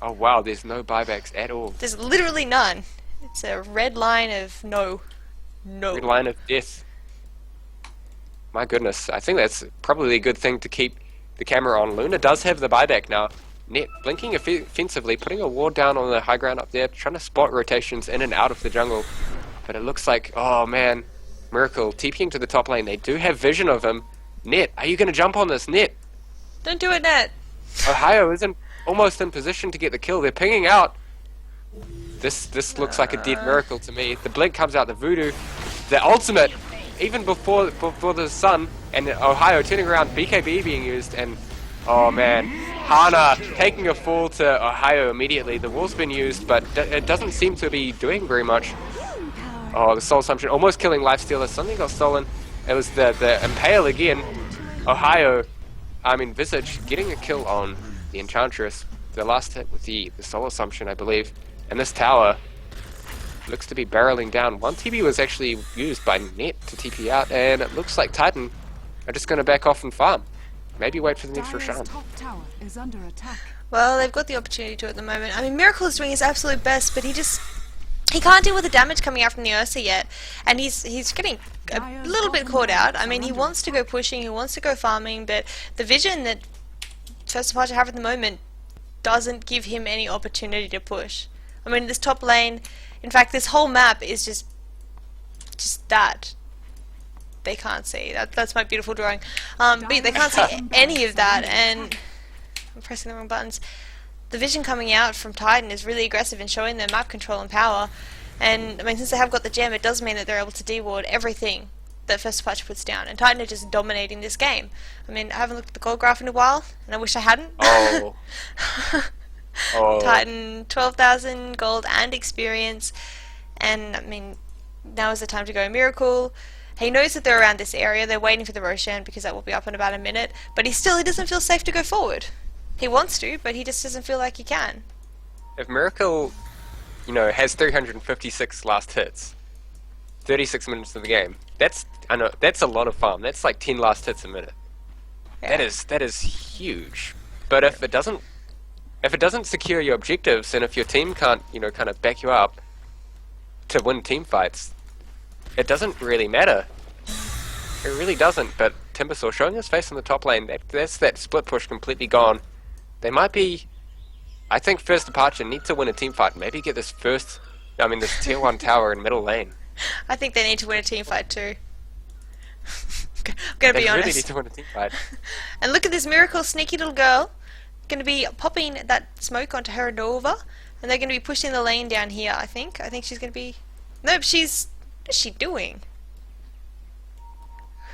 Oh wow, there's no buybacks at all. There's literally none. It's a red line of no. Red line of death. My goodness, I think that's probably a good thing to keep the camera on. Luna does have the buyback now. Net blinking offensively, putting a ward down on the high ground up there, trying to spot rotations in and out of the jungle. But it looks like, oh man, Miracle TPing to the top lane. They do have vision of him. Net, are you going to jump on this? Net? Don't do it, Net. Ohio isn't almost in position to get the kill. They're pinging out. This looks like a dead Miracle to me. The blink comes out, the voodoo, the ultimate, even before the sun, and Ohio turning around, BKB being used, and oh man, Hana taking a fall to Ohio immediately. The wall's been used, but it doesn't seem to be doing very much. Oh, the Soul Assumption almost killing Lifestealer. Something got stolen. It was the Impale again. Ohio, Visage getting a kill on the Enchantress. The last hit with the Soul Assumption, I believe. And this tower looks to be barreling down. One TP was actually used by Net to TP out, and it looks like Titan are just going to back off and farm. Maybe wait for the next Roshan. Top tower is under attack. Well, they've got the opportunity to at the moment. Miracle is doing his absolute best, but he just he can't deal with the damage coming out from the Ursa yet, and he's getting a little bit caught out. I mean, he wants to go pushing, he wants to go farming, but the vision that First Departure have at the moment doesn't give him any opportunity to push. I mean, this top lane, in fact, this whole map is just that. They can't see. That's my beautiful drawing. But they can't see any of that, and I'm pressing the wrong buttons. The vision coming out from Titan is really aggressive in showing their map control and power. And I mean, since they have got the gem, it does mean that they're able to deward everything that First Departure puts down. And Titan are just dominating this game. I mean, I haven't looked at the gold graph in a while, and I wish I hadn't. Oh. Oh. Titan, 12,000 gold and experience. And I mean, now is the time to go Miracle. He knows that they're around this area. They're waiting for the Roshan because that will be up in about a minute. But he doesn't feel safe to go forward. He wants to, but he just doesn't feel like he can. If Miracle, has 356 last hits, 36 minutes of the game, that's a lot of farm. That's like 10 last hits a minute. Yeah. That is huge. But if it doesn't secure your objectives, and if your team can't, kind of back you up to win team fights, it doesn't really matter. It really doesn't. But Timbersaw showing his face in the top lane, that's that split push completely gone. They might be. I think First Departure need to win a team fight. Maybe get this this tier 1 tower in middle lane. I think they need to win a team fight too. I'm gonna be honest. They really need to win a team fight. And look at this Miracle, sneaky little girl. Gonna be popping that smoke onto her Nova, and they're gonna be pushing the lane down here. I think she's gonna be. Nope, she's. What is she doing?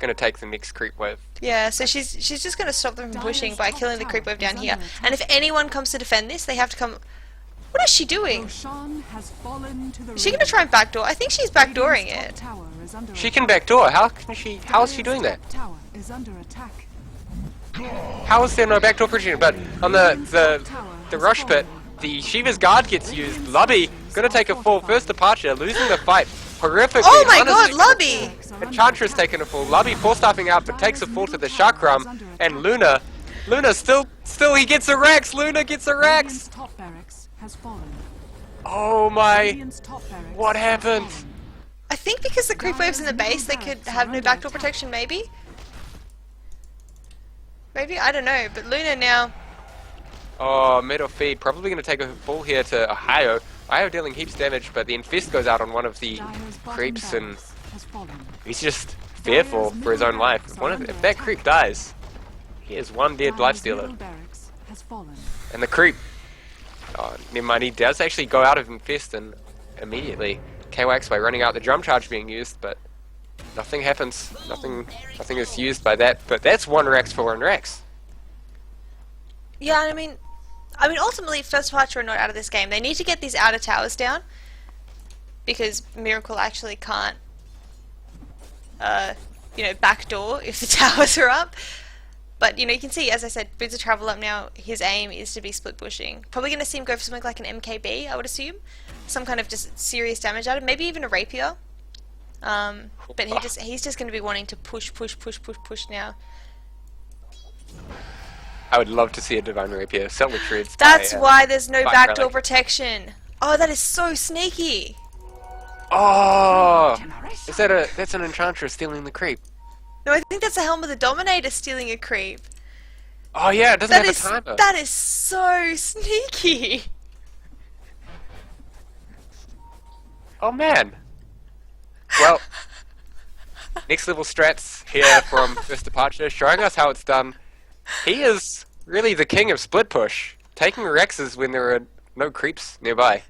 Gonna take the next creep wave. Yeah, so she's just gonna stop them from pushing by killing the creep wave down here. And if anyone comes to defend this, they have to come. What is she doing? Is she gonna try and backdoor? I think she's backdooring it. She can backdoor. How is she doing that? How is there no backdoor protection? But on the rush pit, the Shiva's guard gets used. Lubby gonna take a fall. First Departure losing the fight horrifically. Oh my god, Lubby! Enchantress taking a fall. Lubby four-staffing out, but takes a fall to the Chakram. And Luna still he gets a Rex. Luna gets a Rex. Oh my! What happened? I think because the creep wave's in the base, they could have no backdoor protection. Maybe. I don't know. But Luna now. Oh, middle feed. Probably going to take a fall here to Ohio. Ohio dealing heaps damage, but the Infest goes out on one of the creeps, and he's just fearful for his own life. If that creep dies, he has one dead lifestealer. And the creep, never mind, he does actually go out of Infest and immediately KYX by running out the drum charge being used, but nothing happens. Nothing is used by that, but that's one Rex for one Rex. Yeah, I mean, ultimately, First Departure are not out of this game. They need to get these outer towers down, because Miracle actually can't, backdoor if the towers are up. But, you can see, as I said, Boots of Travel up now, his aim is to be split pushing. Probably going to see him go for something like an MKB, I would assume. Some kind of just serious damage out of it, maybe even a Rapier. But he's just going to be wanting to push now. I would love to see a Divine Rapier. Selma Treads. That's why there's no backdoor relic. protection. Oh, that is so sneaky. Oh! That's an Enchantress stealing the creep. No, I think that's a Helm of the Dominator stealing a creep. Oh yeah, it doesn't have a timer. That is so sneaky. Oh man. Well, next level strats here from First Departure, showing us how it's done. He is really the king of split push, taking Rexes when there are no creeps nearby.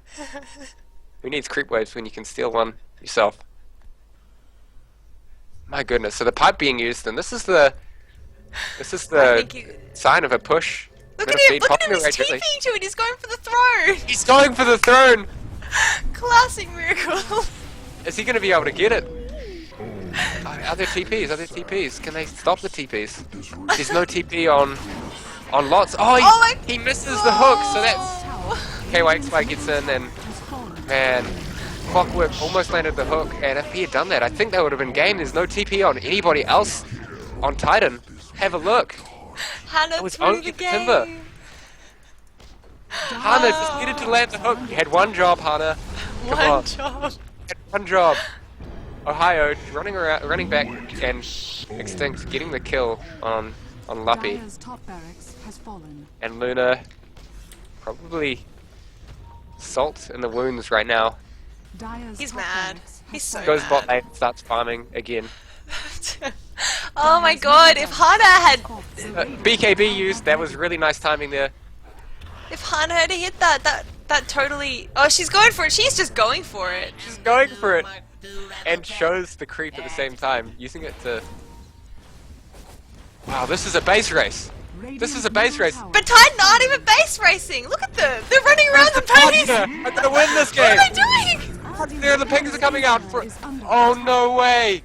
Who needs creep waves when you can steal one yourself? My goodness, so the pipe being used, and this is the sign of a push. Look at him, he's TPing to it, he's going for the throne! He's going for the throne! Classic Miracle! Is he going to be able to get it? Are there TPs? Can they stop the TPs? There's no TP on lots. Oh, he misses the hook, so that's... KYXY gets in, and man, Clockwork almost landed the hook, and if he had done that, I think that would have been game. There's no TP on anybody else on Titan. Have a look. Hannah was threw only the game. Timber. Hannah just needed to land the hook. You had one job, Hannah. Come on. One job. One job. Ohio running back and Extinct getting the kill on Luppy. Dire's top barracks has fallen. And Luna probably salt in the wounds right now. Dire's He's top mad. barracks has He's so fallen. Goes bot lane, starts farming again. Oh my god, if Hana had... BKB used, that was really nice timing there. If Hana had hit that totally... Oh, she's going for it. She's just going for it. She's going for it. And shows the creep at the same time, using it to... Wow, this is a base race. This is a base race. But Titan aren't even base racing. Look at them. They're running around the ponies. I'm gonna win this What game. are they doing? There, the pings are coming out for... Oh, no way.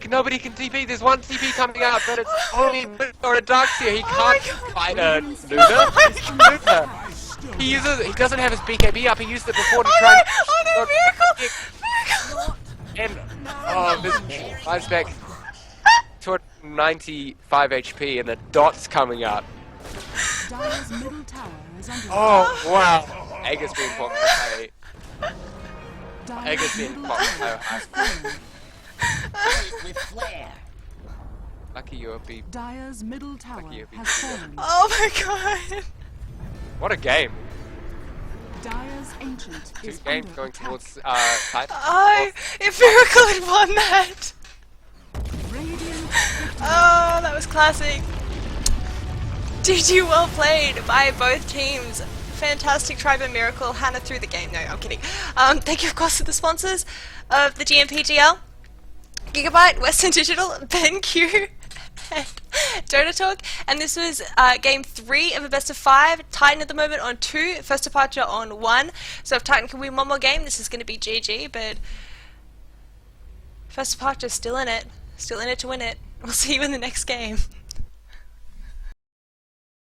Nobody can TP. There's one TP coming out, but it's only or a Darkseer. He can't fight a Luna. He doesn't have his BKB up. He used it before to try. Oh no, miracle! And this flies back to 95 HP, and the dot's coming out. Dire's middle tower is under Oh wow! Egg is being popped. Dire's Egg is being middle popped. tower has fallen. with flair. Lucky you're B. Dire's middle tower Lucky you're has fallen. Oh my god. What a game! Dire's ancient Two is games under going attack. towards Titan. Oh, if Miracle had won that. Radiant victory. Oh, that was classic. GG, well played by both teams. Fantastic try by Miracle. Hannah threw the game. No, I'm kidding. Thank you, of course, to the sponsors of the GMPGL, Gigabyte, Western Digital, BenQ, and Dota Talk. And this was game 3 of a best of 5. Titan at the moment on 2, First Departure on 1. So if Titan can win one more game, this is going to be GG. But First Departure still in it to win it. We'll see you in the next game.